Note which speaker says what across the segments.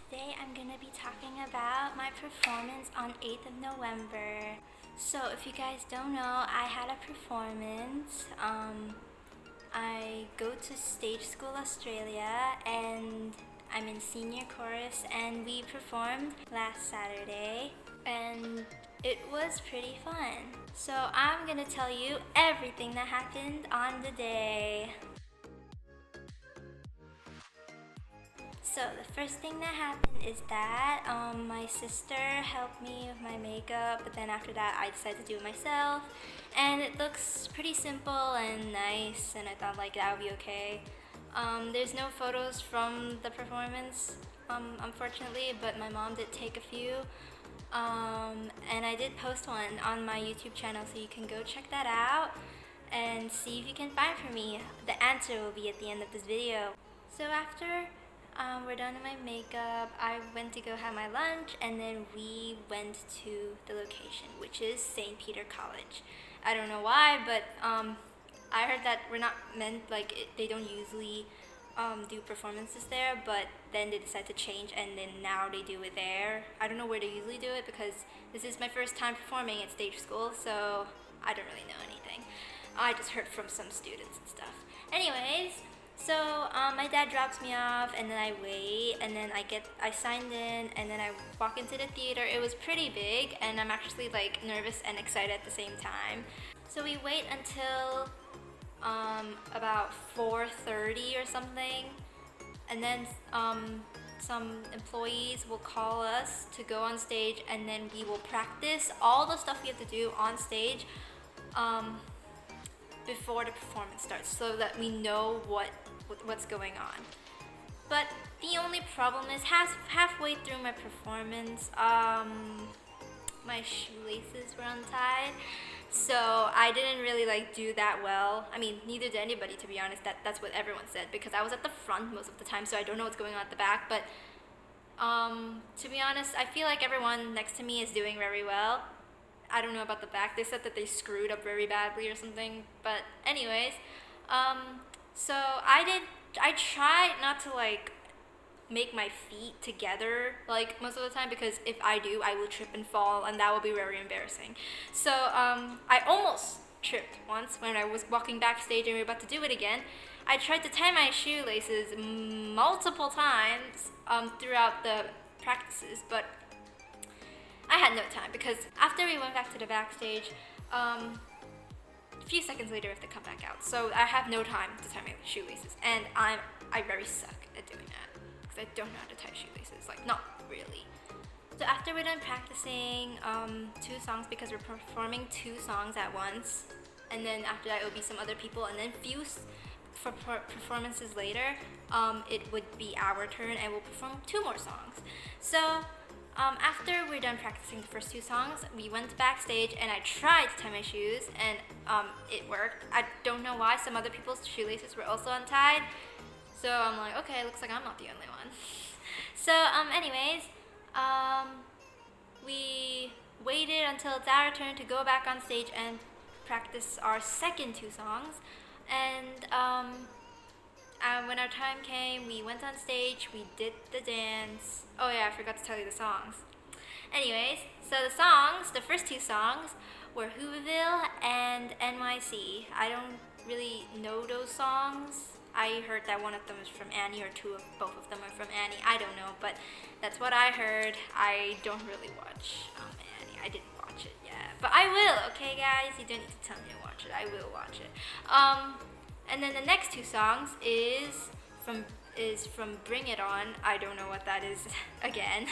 Speaker 1: Today I'm going to be talking about my performance on 8th of November. So if you guys don't know, I had a performance. I go to Stage School Australia and I'm in senior chorus, and we performed last Saturday and it was pretty fun. So I'm going to tell you everything that happened on the day. So the first thing that happened is that my sister helped me with my makeup, but then after that I decided to do it myself, and it looks pretty simple and nice, and I thought like that would be okay. There's no photos from the performance, unfortunately, but my mom did take a few, and I did post one on my YouTube channel, so you can go check that out and see if you can find for me. The answer will be at the end of this video. So after we're done with my makeup, I went to go have my lunch, and then we went to the location, which is St. Peter College. I don't know why, but I heard that we're not meant, they don't usually do performances there, but then they decided to change, and then now they do it there. I don't know where they usually do it because this is my first time performing at stage school, so I don't really know anything. I just heard from some students and stuff. Anyways, so my dad drops me off, and then I wait, and then I signed in, and then I walk into the theater. It was pretty big, and I'm actually like nervous and excited at the same time. So we wait until about 4:30 or something, and then some employees will call us to go on stage, and then we will practice all the stuff we have to do on stage before the performance starts, so that we know what's going on. But the only problem is halfway through my performance, my shoelaces were untied, so I didn't really do that well. I mean, neither did anybody, to be honest. That's what everyone said, because I was at the front most of the time, so I don't know what's going on at the back. But to be honest, I feel like everyone next to me is doing very well. I don't know about the back. They said that they screwed up very badly or something. But anyways, so I tried not to make my feet together most of the time, because if I do, I will trip and fall, and that will be very embarrassing. So I almost tripped once when I was walking backstage and we were about to do it again. I tried to tie my shoelaces multiple times throughout the practices, but I had no time, because after we went back to the backstage, a few seconds later I have to come back out. So I have no time to tie my shoelaces, and I very suck at doing that, because I don't know how to tie shoelaces, not really. So after we're done practicing 2 songs, because we're performing 2 songs at once, and then after that it will be some other people, and then few for performances later, it would be our turn, and we'll perform 2 more songs. So after we're done practicing the first 2 songs, we went backstage, and I tried to tie my shoes, and it worked. I don't know why. Some other people's shoelaces were also untied, so I'm like, okay, looks like I'm not the only one. So anyways, we waited until it's our turn to go back on stage and practice our second 2 songs, and when our time came, we went on stage, we did the dance. Oh yeah, I forgot to tell you the songs. Anyways, so the first 2 songs were Whoville and NYC. I don't really know those songs. I heard that one of them is from Annie, or both of them are from Annie. I don't know, but that's what I heard. I don't really watch Annie. I didn't watch it yet, but I will. Okay, guys, you don't need to tell me to watch it. I will watch it. And then the next 2 songs is from Bring It On. I don't know what that is again.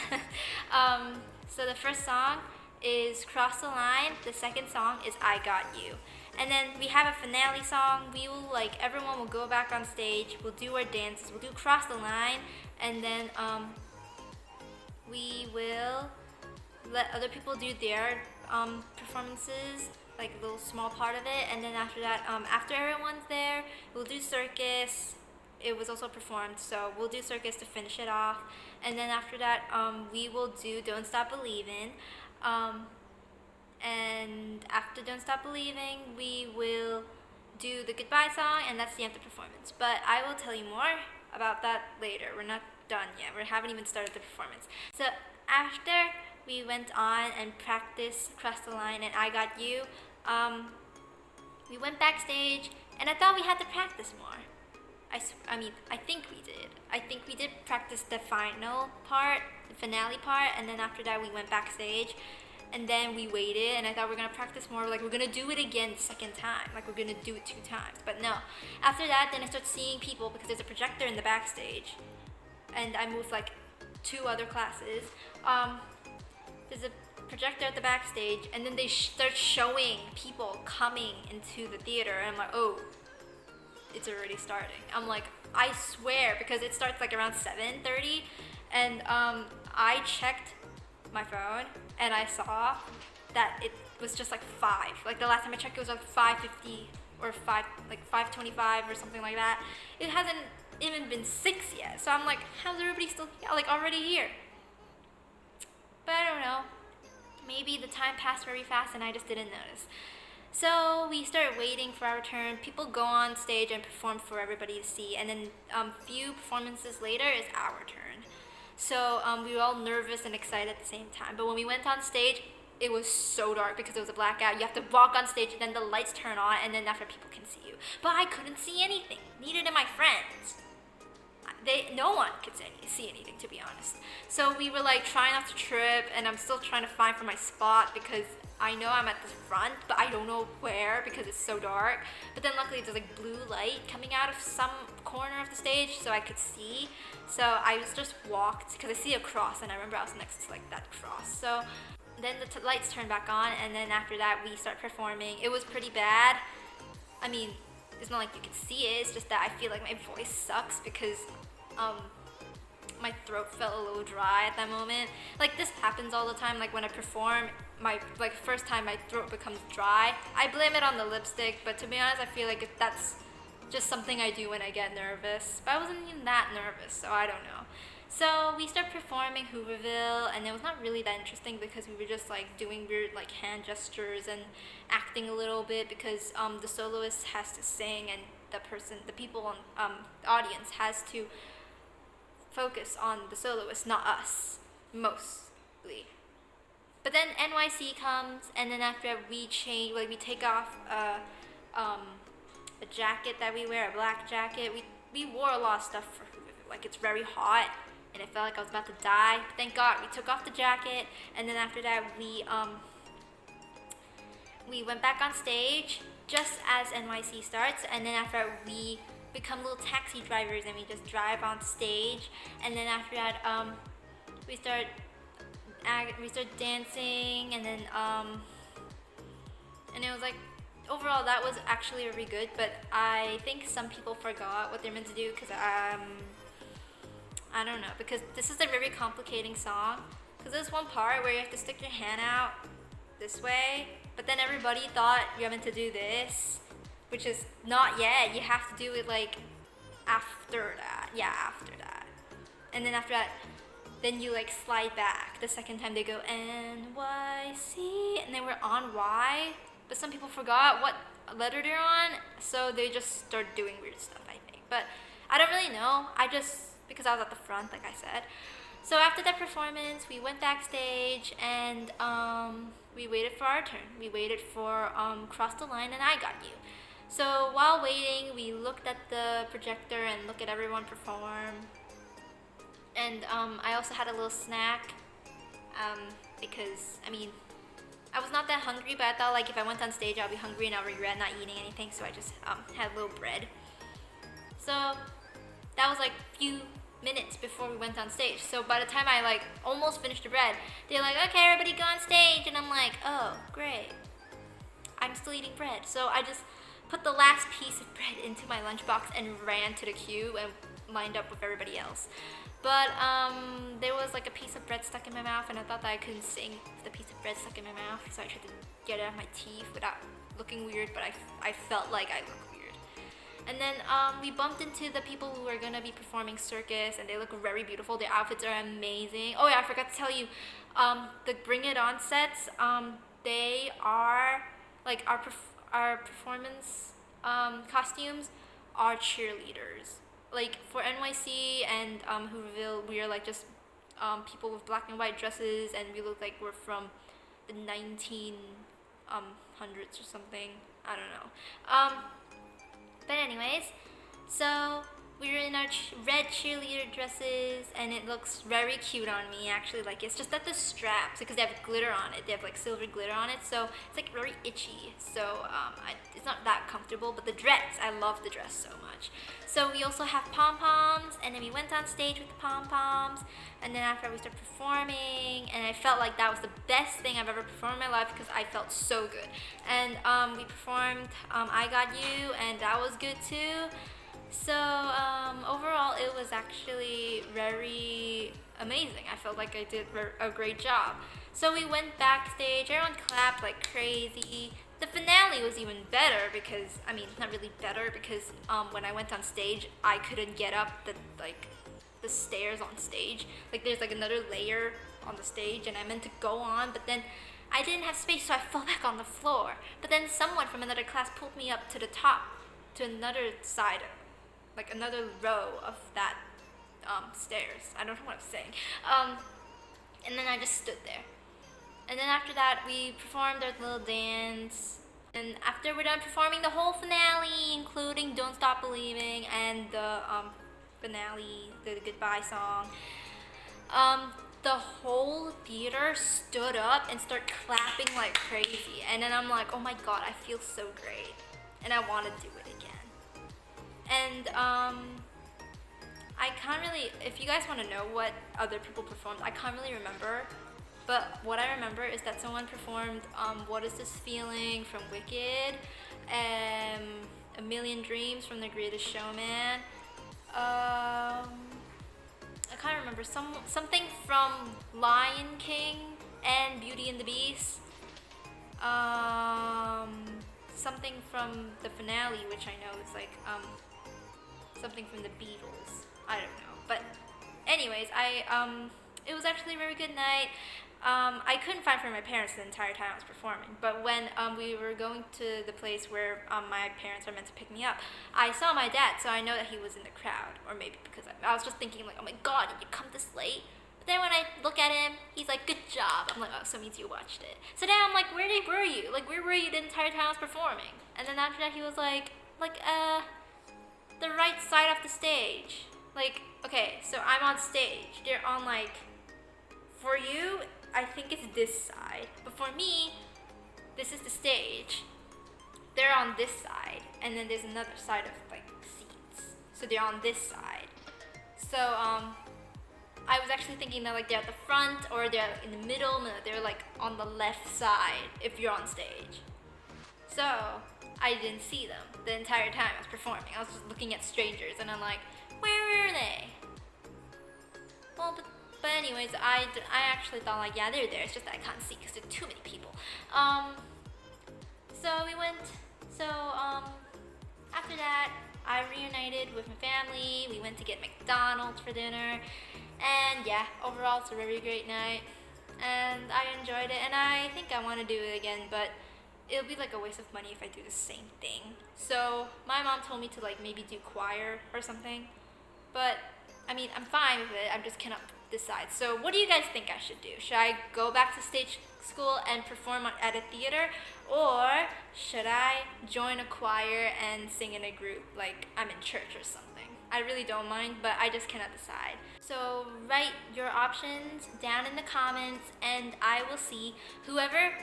Speaker 1: So the first song is Cross the Line. The second song is I Got You. And then we have a finale song. We will everyone will go back on stage. We'll do our dances. We'll do Cross the Line, and then we will let other people do their performances, a little small part of it, and then after that, after everyone's there, we'll do Circus. It was also performed, so we'll do Circus to finish it off, and then after that, we will do Don't Stop Believin', and after Don't Stop Believing, we will do the goodbye song, and that's the end of the performance. But I will tell you more about that later. We're not done yet. We haven't even started the performance. So after we went on and practiced Cross the Line and I Got You, we went backstage and I thought we had to practice more. I think we did. I think we did practice the final part, the finale part, and then after that we went backstage, and then we waited, and I thought we were gonna practice more, like we're gonna do it again the second time, like we're gonna do it 2 times, but no. After that, then I started seeing people because there's a projector in the backstage, and I moved like 2 other classes. There's a projector at the backstage, and then they start showing people coming into the theater, and I'm like, oh, it's already starting. I'm like, I swear, because it starts like around 7:30, and I checked my phone and I saw that it was just like 5. Like the last time I checked, it was like 5:50 or 5:25 or something like that. It hasn't even been 6 yet. So I'm like, how's everybody still here? Like already here? But I don't know. Maybe the time passed very fast and I just didn't notice. So we started waiting for our turn. People go on stage and perform for everybody to see, and then few performances later is our turn. So we were all nervous and excited at the same time. But when we went on stage, it was so dark because it was a blackout. You have to walk on stage and then the lights turn on, and then after people can see you. But I couldn't see anything. Neither did my friends. No one could see anything, to be honest. So we were like trying not to trip, and I'm still trying to find for my spot because I know I'm at the front, but I don't know where because it's so dark. But then luckily there's like blue light coming out of some corner of the stage so I could see. So I just walked because I see a cross, and I remember I was next to like that cross. So then the lights turned back on, and then after that we start performing. It was pretty bad. I mean, it's not like you can see it, it's just that I feel like my voice sucks because my throat felt a little dry at that moment. Like this happens all the time, like when I perform, first time my throat becomes dry. I blame it on the lipstick, but to be honest, I feel like that's just something I do when I get nervous. But I wasn't even that nervous, so I don't know. So we start performing Hooverville, and it was not really that interesting because we were just like doing weird like hand gestures and acting a little bit because the soloist has to sing, and the people on the audience has to focus on the soloist, not us, mostly. But then NYC comes, and then after we change, like we take off a jacket that we wear, a black jacket. We wore a lot of stuff for Hooverville. Like it's very hot, and it felt like I was about to die. But thank God we took off the jacket, and then after that we went back on stage just as NYC starts, and then after we become little taxi drivers and we just drive on stage, and then after that we start dancing, and then and it was like overall that was actually really good, but I think some people forgot what they're meant to do because I don't know, because this is a very complicating song, because there's one part where you have to stick your hand out this way, but then everybody thought you're meant to do this, which is not yet. You have to do it like after that. Yeah, after that. And then after that, then you like slide back. The second time they go NYC, and they were on Y, but some people forgot what letter they're on, so they just started doing weird stuff, I think. But I don't really know. Because I was at the front, like I said. So after that performance, we went backstage, and we waited for our turn. We waited for Cross the Line and I Got You. So while waiting, we looked at the projector and looked at everyone perform. And I also had a little snack because, I mean, I was not that hungry, but I thought like if I went on stage, I'll be hungry and I'll regret not eating anything. So I just had a little bread. So that was like a few minutes before we went on stage. So by the time I like almost finished the bread, they're like, okay, everybody go on stage. And I'm like, oh, great. I'm still eating bread. So I just put the last piece of bread into my lunchbox and ran to the queue and lined up with everybody else. But there was like a piece of bread stuck in my mouth, and I thought that I couldn't sing with the piece of bread stuck in my mouth, so I tried to get it out of my teeth without looking weird, but I felt like I looked weird. And then we bumped into the people who are gonna be performing circus, and they look very beautiful. Their outfits are amazing. Oh yeah, I forgot to tell you, the Bring It On sets, they are like our performance costumes are cheerleaders. like for NYC and Hooverville, we are like just people with black and white dresses, and we look like we're from the 1900s or something. I don't know. But anyways, so we were in our red cheerleader dresses, and it looks very cute on me actually. Like, it's just that the straps, because they have glitter on it, they have like silver glitter on it, so it's like very itchy. So it's not that comfortable, but the dress, I love the dress so much. So we also have pom-poms, and then we went on stage with the pom-poms, and then after we started performing, and I felt like that was the best thing I've ever performed in my life because I felt so good. And we performed I Got You, and that was good too. So overall, it was actually very amazing. I felt like I did a great job. So we went backstage, everyone clapped like crazy. The finale was even better because, I mean, not really better because when I went on stage, I couldn't get up the stairs on stage. Like, there's like another layer on the stage, and I meant to go on, but then I didn't have space, so I fell back on the floor. But then someone from another class pulled me up to the top, to another side, like another row of that stairs. I don't know what I'm saying. And then I just stood there. And then after that, we performed our little dance. And after we're done performing the whole finale, including Don't Stop Believing and the finale, the goodbye song, the whole theater stood up and started clapping like crazy. And then I'm like, oh my god, I feel so great. And I want to do it again. And I can't really, if you guys want to know what other people performed, I can't really remember. But what I remember is that someone performed What Is This Feeling from Wicked, A Million Dreams from The Greatest Showman. I can't remember, something from Lion King and Beauty and the Beast. Something from the finale, which I know is like something from the Beatles. I don't know. But anyways, it was actually a very good night. I couldn't find for my parents the entire time I was performing, but when we were going to the place where my parents are meant to pick me up, I saw my dad, so I know that he was in the crowd, or maybe because I was just thinking like, oh my god, did you come this late? But then when I look at him, he's like, good job. I'm like, oh, so it means you watched it. So now I'm like, where were you? Like, where were you the entire time I was performing? And then after that, he was like, the right side of the stage. Like, okay, so I'm on stage. They're on like, for you, I think it's this side. But for me, this is the stage. They're on this side. And then there's another side of like seats. So they're on this side. So I was actually thinking that like they're at the front or they're in the middle. No, they're like on the left side if you're on stage. So I didn't see them the entire time I was performing. I was just looking at strangers and I'm like, where were they? Well, but anyways, I actually thought like, yeah, they're there. It's just that I can't see because there are too many people. So we went, after that, I reunited with my family. We went to get McDonald's for dinner. And yeah, overall it's a very great night. And I enjoyed it, and I think I want to do it again, but it'll be like a waste of money if I do the same thing. So my mom told me to like maybe do choir or something. But I mean, I'm fine with it. I just cannot decide. So what do you guys think I should do? Should I go back to stage school and perform at a theater, or should I join a choir and sing in a group like I'm in church or something? I really don't mind, but I just cannot decide. So write your options down in the comments, and I will see either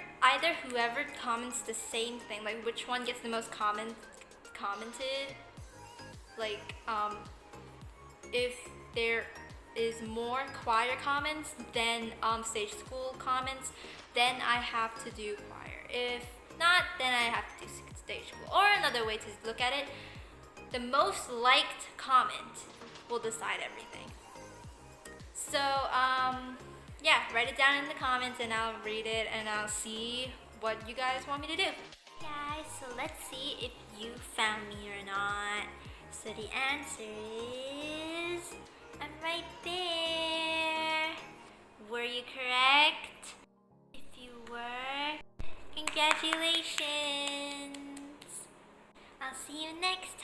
Speaker 1: whoever comments the same thing, like which one gets the most commented, like if there is more choir comments than stage school comments, then I have to do choir. If not, then I have to do stage school. Or another way to look at it, the most liked comment will decide everything. So yeah, write it down in the comments and I'll read it and I'll see what you guys want me to do. Guys, so let's see if you found me or not. So the answer is, I'm right there. Were you correct? If you were, congratulations. I'll see you next